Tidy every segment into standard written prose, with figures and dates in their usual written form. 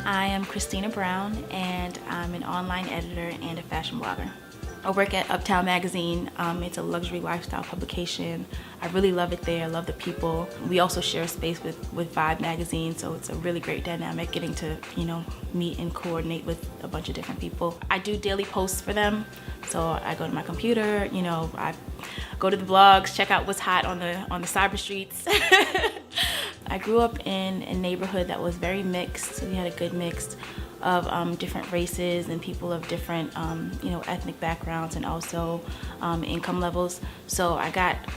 I am Christina Brown, and I'm an online editor and a fashion blogger. I work at Uptown Magazine. It's a luxury lifestyle publication. I really love it there. I love the people. We also share a space with Vibe Magazine, so it's a really great dynamic getting to, meet and coordinate with a bunch of different people. I do daily posts for them, so I go to my computer, I go to the blogs, check out what's hot on the cyber streets. I grew up in a neighborhood that was very mixed. We had a good mix of different races and people of different ethnic backgrounds and also income levels. So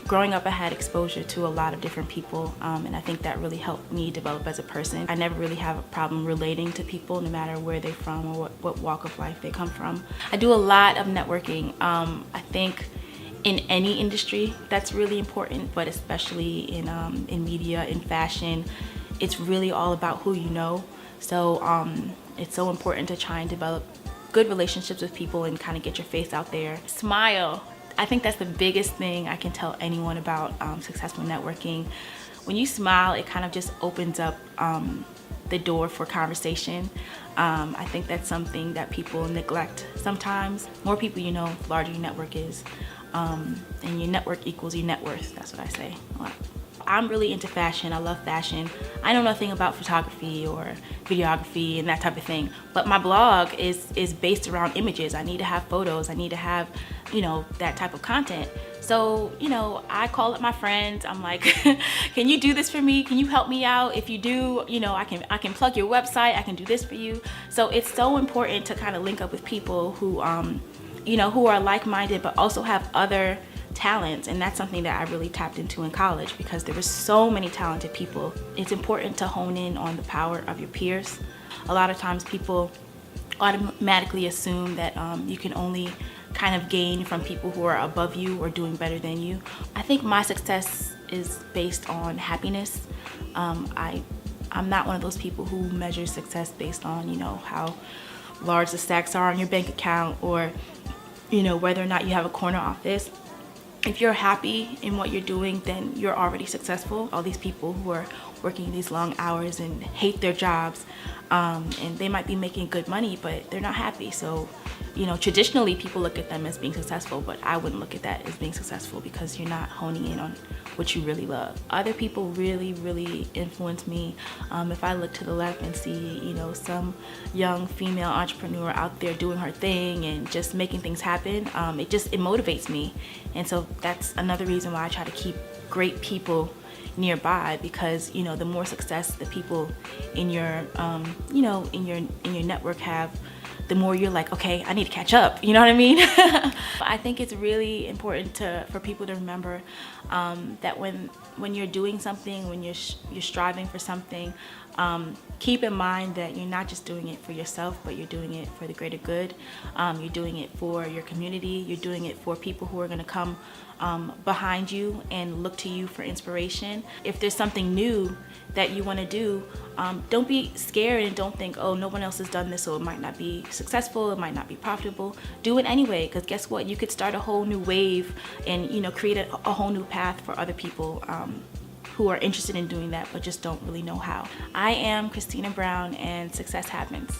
growing up, I had exposure to a lot of different people, and I think that really helped me develop as a person. I never really have a problem relating to people, no matter where they're from or what walk of life they come from. I do a lot of networking. I think in any industry that's really important, but especially in media, in fashion, it's really all about who you know. So it's so important to try and develop good relationships with people and kind of get your face out there. Smile. I think that's the biggest thing I can tell anyone about successful networking. When you smile, it kind of just opens up the door for conversation. I think that's something that people neglect sometimes. More people you know, the larger your network is. And your network equals your net worth. That's what I say a lot. I'm really into fashion. I love fashion. I know nothing about photography or videography and that type of thing, but my blog is based around images. I need to have photos. I need to have, that type of content. So, I call up my friends. I'm like, can you do this for me? Can you help me out? If you do, I can plug your website. I can do this for you. So it's so important to kind of link up with people who, who are like-minded, but also have other talents, and that's something that I really tapped into in college because there were so many talented people. It's important to hone in on the power of your peers. A lot of times people automatically assume that you can only kind of gain from people who are above you or doing better than you. I think my success is based on happiness. I'm not one of those people who measures success based on, how large the stacks are on your bank account or, whether or not you have a corner office. If you're happy in what you're doing, then you're already successful. All these people who are working these long hours and hate their jobs, and they might be making good money, but they're not happy. So, traditionally people look at them as being successful, but I wouldn't look at that as being successful because you're not honing in on what you really love. Other people really, really influence me. If I look to the left and see, some young female entrepreneur out there doing her thing and just making things happen, it motivates me. And so that's another reason why I try to keep great people nearby, because the more success the people in your in your network have, the more you're like, okay, I need to catch up. You know what I mean? I think it's really important for people to remember that when you're doing something, when you're striving for something, keep in mind that you're not just doing it for yourself, but you're doing it for the greater good. You're doing it for your community. You're doing it for people who are going to come behind you and look to you for inspiration. If there's something new that you want to do, don't be scared and don't think, oh, no one else has done this, so it might not be successful, it might not be profitable. Do it anyway, because guess what? You could start a whole new wave and create a whole new path for other people who are interested in doing that but just don't really know how. I am Christina Brown, and success happens.